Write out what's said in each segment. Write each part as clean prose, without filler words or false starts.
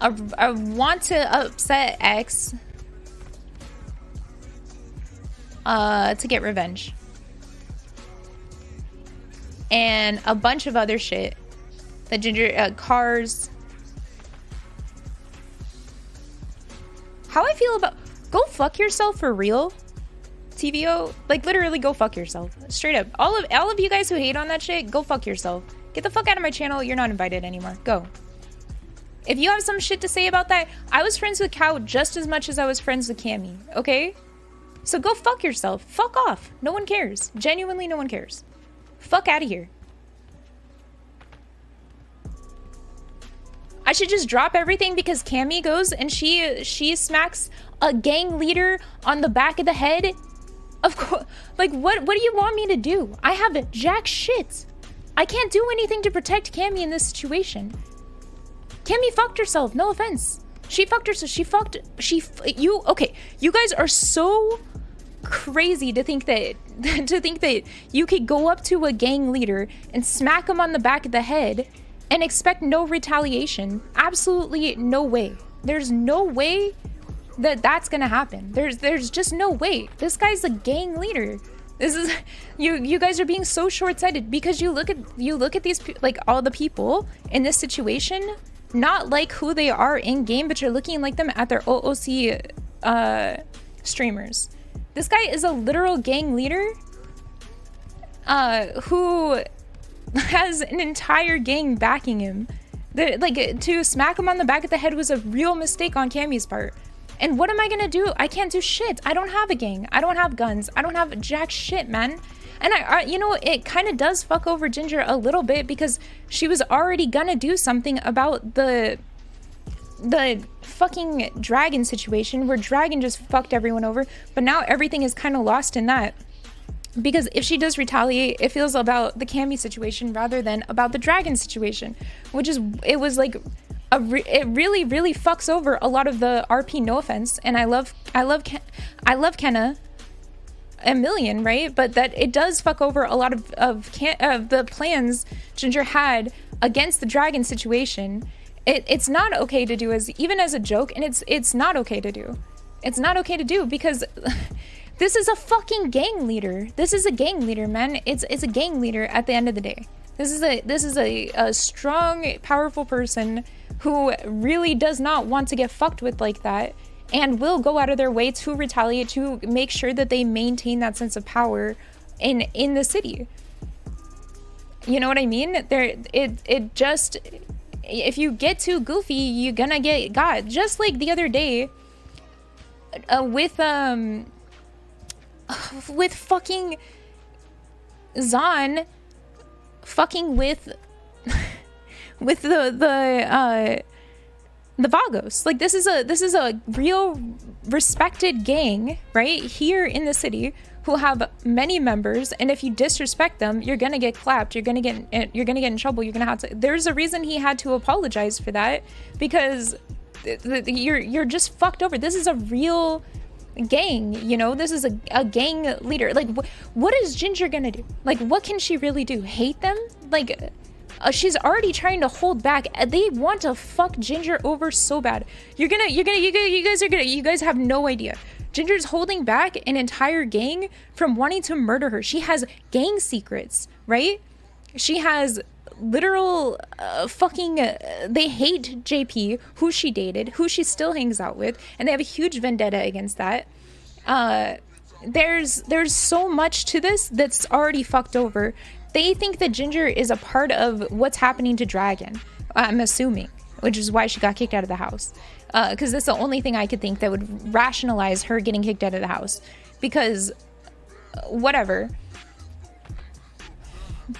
I want to upset X to get revenge. And a bunch of other shit. The Ginger, cars. How I feel about... Go fuck yourself for real, TVO. Like, literally go fuck yourself. Straight up. All of you guys who hate on that shit, go fuck yourself. Get the fuck out of my channel. You're not invited anymore. Go. If you have some shit to say about that, I was friends with Cow just as much as I was friends with Cammy, okay? So go fuck yourself. Fuck off. No one cares. Genuinely, no one cares. Fuck out of here. I should just drop everything because Cammy goes and she smacks a gang leader on the back of the head? Of course. Like, what do you want me to do? I have jack shit. I can't do anything to protect Cammy in this situation. Cammy fucked herself. No offense. She fucked herself. Okay. You guys are so crazy to think that you could go up to a gang leader and smack him on the back of the head and expect no retaliation. Absolutely no way. There's no way that that's gonna happen. There's just no way. This guy's a gang leader. This is you guys are being so short-sighted because you look at these, like, all the people in this situation, not like who they are in game, but you're looking like them at their OOC streamers. This guy is a literal gang leader who has an entire gang backing him. Like, to smack him on the back of the head was a real mistake on Cammy's part. And what am I gonna do? I can't do shit. I don't have a gang. I don't have guns. I don't have jack shit, man. And I you know, it kind of does fuck over Ginger a little bit because she was already gonna do something about the fucking dragon situation where Dragon just fucked everyone over. But now everything is kind of lost in that. Because if she does retaliate, it feels about the Cammy situation rather than about the Dragon situation, which is, it was like it really fucks over a lot of the RP. No offense, and I love Kenna a million, right? But that it does fuck over a lot of the plans Ginger had against the Dragon situation. It's not okay to do even as a joke, and it's not okay to do. It's not okay to do because this is a fucking gang leader. This is a gang leader, man. It's a gang leader at the end of the day. This is a strong, powerful person who really does not want to get fucked with like that and will go out of their way to retaliate, to make sure that they maintain that sense of power in the city. You know what I mean? It just, if you get too goofy, you're gonna get got. Just like the other day with fucking Zahn fucking with the Vagos. Like, this is a real respected gang right here in the city who have many members, and if you disrespect them, you're gonna get clapped, you're gonna get in trouble, you're gonna have to. There's a reason he had to apologize for that, because you're just fucked over. This is a real gang, you know. This is a gang leader. Like, what is Ginger gonna do? Like, what can she really do? Hate them? Like, she's already trying to hold back. They want to fuck Ginger over so bad. You guys have no idea. Ginger's holding back an entire gang from wanting to murder her. She has gang secrets, right? She has literal fucking they hate JP, who she dated, who she still hangs out with, and they have a huge vendetta against that. There's so much to this that's already fucked over. They think that Ginger is a part of what's happening to Dragon, I'm assuming, which is why she got kicked out of the house, because that's the only thing I could think that would rationalize her getting kicked out of the house. Because whatever,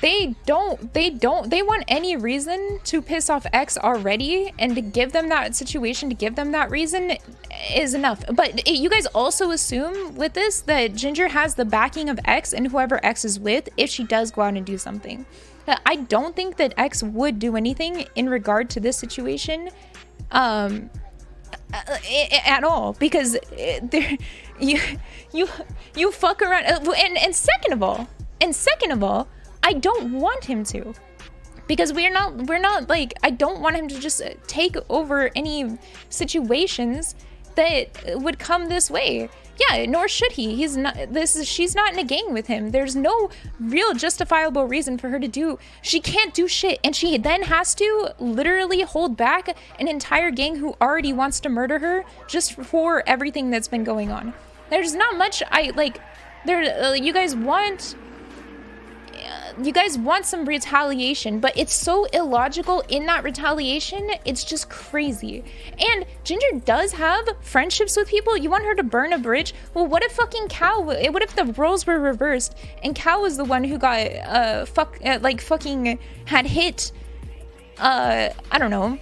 they want any reason to piss off X already, and to give them that situation, to give them that reason is enough. But you guys also assume with this that Ginger has the backing of X and whoever X is with if she does go out and do something. I don't think that X would do anything in regard to this situation at all, because you fuck around, and second of all, I don't want him to. because we're not like, I don't want him to just take over any situations that would come this way. Yeah, nor should he. She's not in a gang with him. There's no real justifiable reason for her to do. She can't do shit, and she then has to literally hold back an entire gang who already wants to murder her just for everything that's been going on. There's not much you guys want some retaliation, but it's so illogical in that retaliation. It's just crazy. And Ginger does have friendships with people. You want her to burn a bridge? Well, what if fucking Cal, what if the roles were reversed and Cal was the one who got fucking had hit I don't know,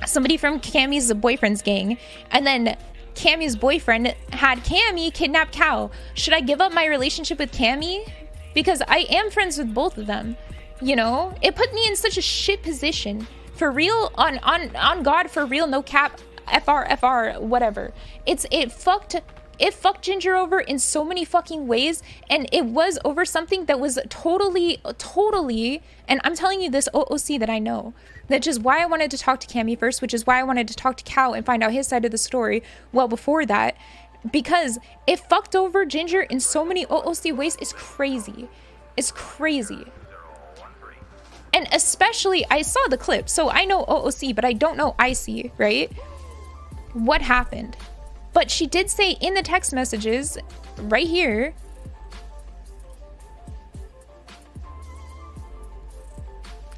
somebody from Cammy's boyfriend's gang, and then Cammy's boyfriend had Cammy kidnap Cal? Should I give up my relationship with Cammy? Because I am friends with both of them, you know? It put me in such a shit position. For real, on God, for real, no cap, FR, whatever. It fucked Ginger over in so many fucking ways, and it was over something that was totally, and I'm telling you this OOC that I know. That's just why I wanted to talk to Cammy first, which is why I wanted to talk to Cal and find out his side of the story well before that. Because it fucked over Ginger in so many OOC ways. It's crazy. It's crazy. And especially, I saw the clip, so I know OOC, but I don't know IC, right? What happened? But she did say in the text messages, right here,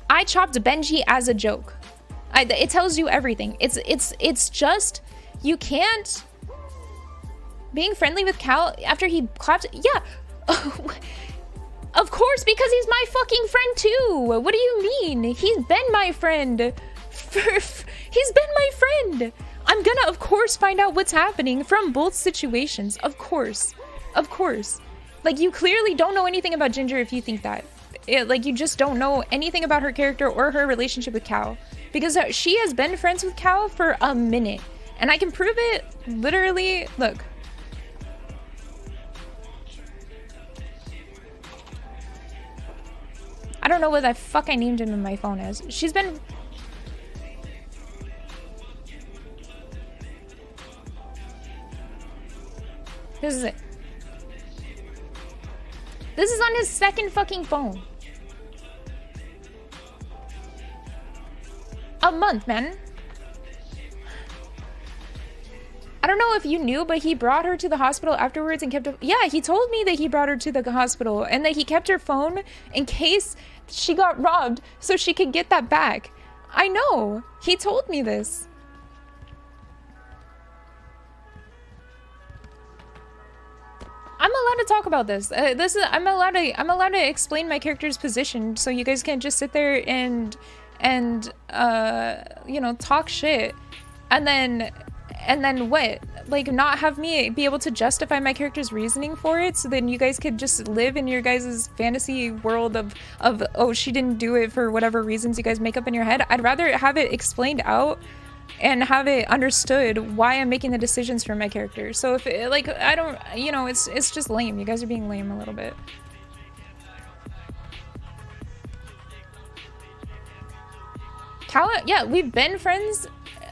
I chopped Benji as a joke. It tells you everything. It's just, you can't. Being friendly with Cal after he clapped, yeah, of course, because he's my fucking friend too. What do you mean? He's been my friend. He's been my friend. I'm gonna, of course, find out what's happening from both situations. Of course. Like, you clearly don't know anything about Ginger if you think that. Like, you just don't know anything about her character or her relationship with Cal. Because she has been friends with Cal for a minute. And I can prove it literally, look. I don't know what the fuck I named him in my phone as. She's been... This is it. This is on his second fucking phone. A month, man. I don't know if you knew, but he brought her to the hospital afterwards and kept her... Yeah, he told me that he brought her to the hospital and that he kept her phone in case she got robbed so she could get that back. I know. He told me this. I'm allowed to talk about this. I'm allowed to explain my character's position so you guys can just sit there and you know, talk shit and then what? Like, not have me be able to justify my character's reasoning for it, so then you guys could just live in your guys' fantasy world of oh, she didn't do it for whatever reasons you guys make up in your head. I'd rather have it explained out and have it understood why I'm making the decisions for my character. So if it, like, I don't, you know, it's just lame. You guys are being lame a little bit. Cal, yeah, we've been friends.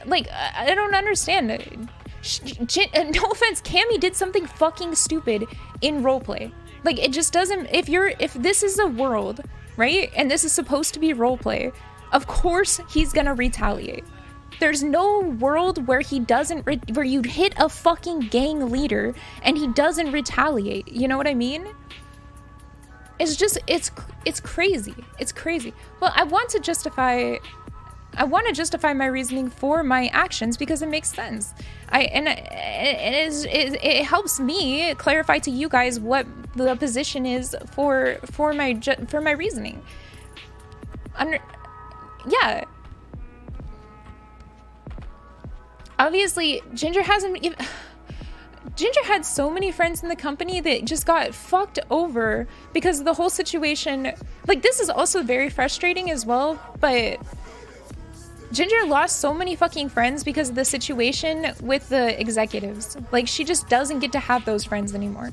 Like, I don't understand. No offense, Cammy did something fucking stupid in roleplay. Like, it just doesn't, if this is a world, right? And this is supposed to be roleplay, of course he's gonna retaliate. There's no world where he doesn't, where you'd hit a fucking gang leader and he doesn't retaliate. You know what I mean? It's just, it's crazy. It's crazy. Well, I want to justify my reasoning for my actions because it makes sense. It helps me clarify to you guys what the position is for my reasoning. Yeah. Obviously, Ginger had so many friends in the company that just got fucked over because of the whole situation. Like, this is also very frustrating as well, but Ginger lost so many fucking friends because of the situation with the executives. Like, she just doesn't get to have those friends anymore.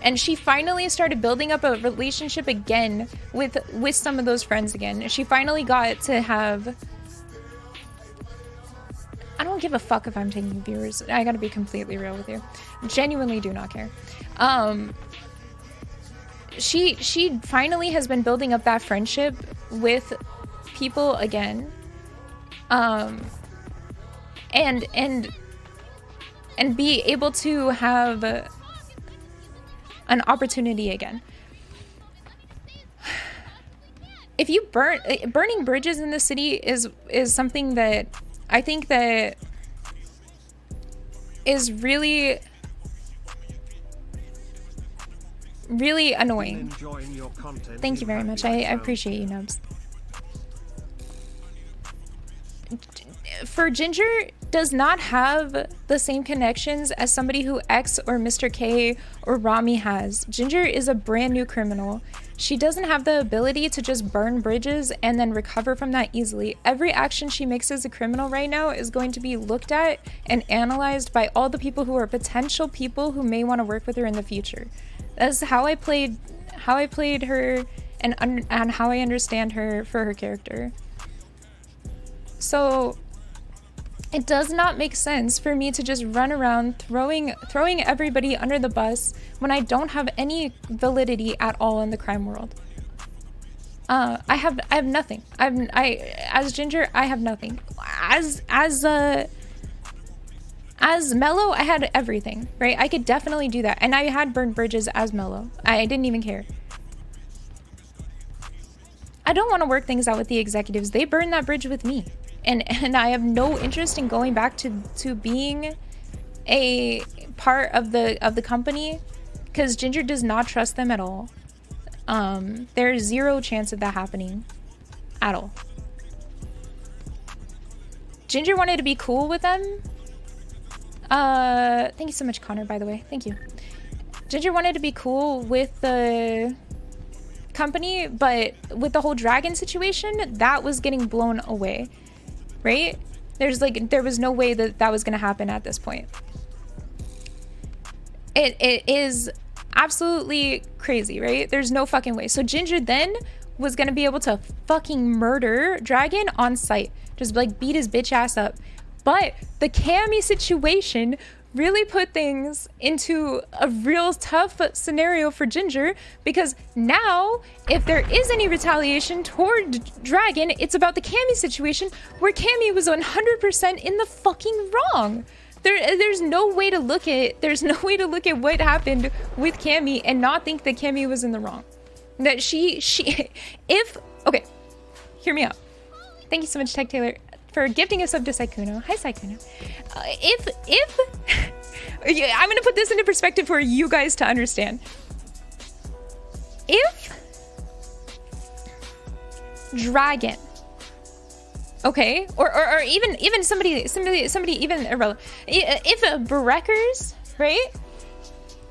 And she finally started building up a relationship again with some of those friends again. She finally got to have... I don't give a fuck if I'm taking viewers. I gotta be completely real with you. Genuinely do not care. She finally has been building up that friendship with people again. And be able to have an opportunity again. If you burning bridges in the city is something that I think that is really annoying. Thank you very much. I appreciate you, Nubs. For Ginger does not have the same connections as somebody who X or Mr. K or Rami has. Ginger is a brand new criminal. She doesn't have the ability to just burn bridges and then recover from that easily. Every action she makes as a criminal right now is going to be looked at and analyzed by all the people who are potential people who may want to work with her in the future. That's how I played her and how I understand her for her character. So it does not make sense for me to just run around throwing everybody under the bus when I don't have any validity at all in the crime world. I have nothing. As Ginger, I have nothing. As Mello, I had everything, right? I could definitely do that, and I had burned bridges as Mello. I didn't even care. I don't want to work things out with the executives. They burned that bridge with me. And I have no interest in going back to being a part of the company, because Ginger does not trust them at all. There's zero chance of that happening at all. Ginger wanted to be cool with them. Thank you so much, Connor, by the way. Thank you. Ginger wanted to be cool with the company, but with the whole dragon situation, that was getting blown away. Right? There was no way that was going to happen at this point. It is absolutely crazy, right? There's no fucking way. So Ginger then was going to be able to fucking murder Dragon on sight. Just like beat his bitch ass up. But the Cammy situation really put things into a real tough scenario for Ginger, because now if there is any retaliation toward Dragon, it's about the Cammy situation where Cammy was 100% in the fucking wrong. There's no way to look at what happened with Cammy and not think that Cammy was in the wrong. That okay, hear me out. Thank you so much, Tech Taylor, for gifting a sub to Saikuno. Hi, Saikuno. I'm gonna put this into perspective for you guys to understand. If Dragon, okay, or even somebody even irrelevant, if a Breckers, right?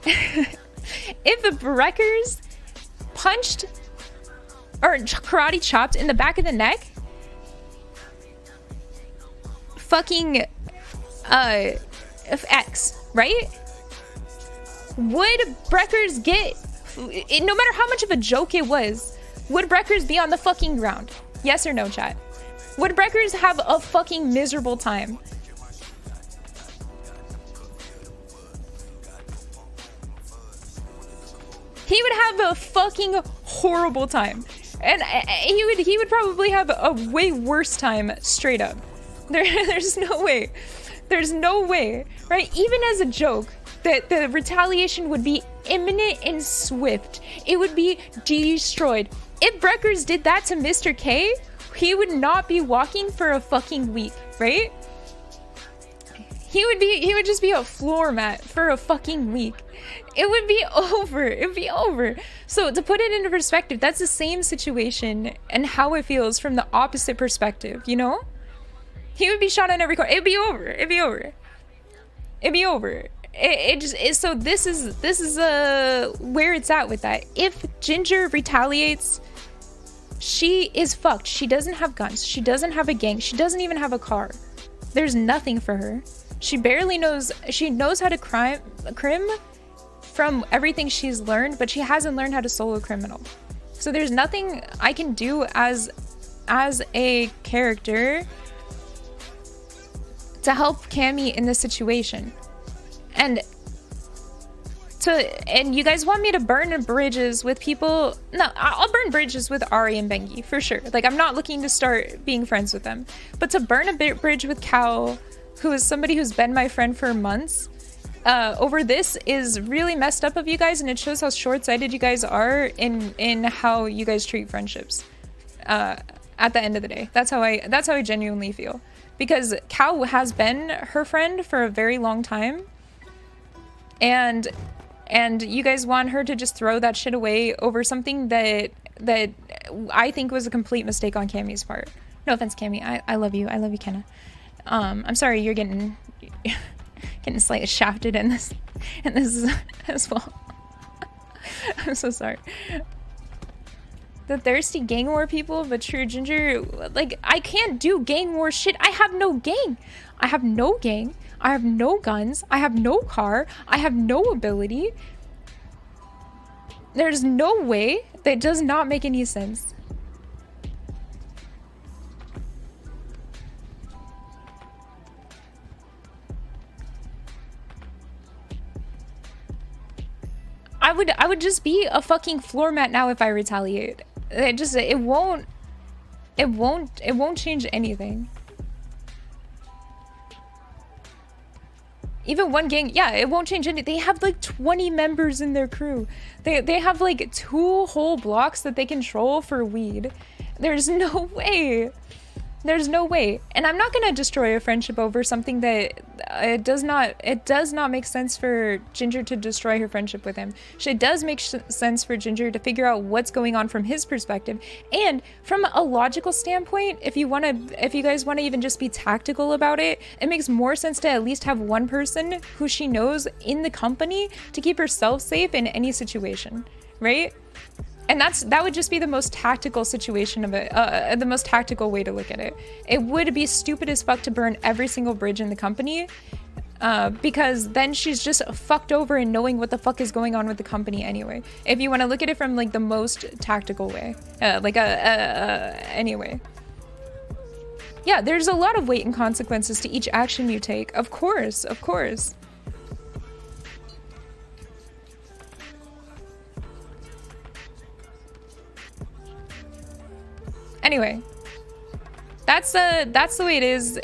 If a Breckers punched or karate chopped in the back of the neck, fucking X, right? Would Breckers get, no matter how much of a joke it was, would Breckers be on the fucking ground? Yes or no, chat? Would Breckers have a fucking miserable time? He would have a fucking horrible time. And he would probably have a way worse time straight up. There's no way. There's no way, right? Even as a joke, that the retaliation would be imminent and swift. It would be destroyed. If Breckers did that to Mr. K, he would not be walking for a fucking week, right? He would just be a floor mat for a fucking week. It would be over. It'd be over. So to put it into perspective, that's the same situation and how it feels from the opposite perspective, you know? He would be shot on every corner. It'd be over. It'd be over. It'd be over. It just is. So this is where it's at with that. If Ginger retaliates, she is fucked. She doesn't have guns. She doesn't have a gang. She doesn't even have a car. There's nothing for her. She barely knows. She knows how to crim from everything she's learned, but she hasn't learned how to solo criminal. So there's nothing I can do as a character to help Cammy in this situation. And you guys want me to burn bridges with people? No, I'll burn bridges with Ari and Bengi for sure. Like, I'm not looking to start being friends with them, but to burn a bridge with Cal, who is somebody who's been my friend for months, over this is really messed up of you guys, and it shows how short-sighted you guys are in how you guys treat friendships. At the end of the day, that's how I genuinely feel, because Cal has been her friend for a very long time, and you guys want her to just throw that shit away over something that I think was a complete mistake on Cammy's part. No offense, Cammy. I love you. I love you, Kenna. I'm sorry you're getting slightly shafted in this as well. I'm so sorry. The thirsty gang war people, but true Ginger, like, I can't do gang war shit. I have no gang. I have no gang. I have no guns. I have no car. I have no ability. There's no way. That does not make any sense. I would just be a fucking floor mat now if I retaliate. It won't change anything. Even one gang, yeah, it won't change anything. They have like 20 members in their crew. They have like 2 whole blocks that they control for weed. There's no way. There's no way. And I'm not gonna destroy a friendship over something that it does not make sense for Ginger to destroy her friendship with him. It does make sense for Ginger to figure out what's going on from his perspective. And from a logical standpoint, if you guys want to even just be tactical about it, it makes more sense to at least have one person who she knows in the company to keep herself safe in any situation, right? And that would just be the most tactical situation of it, the most tactical way to look at it. It would be stupid as fuck to burn every single bridge in the company, because then she's just fucked over in knowing what the fuck is going on with the company anyway. If you want to look at it from like the most tactical way, anyway. Yeah, there's a lot of weight and consequences to each action you take. Of course, of course. Anyway, that's the way it is.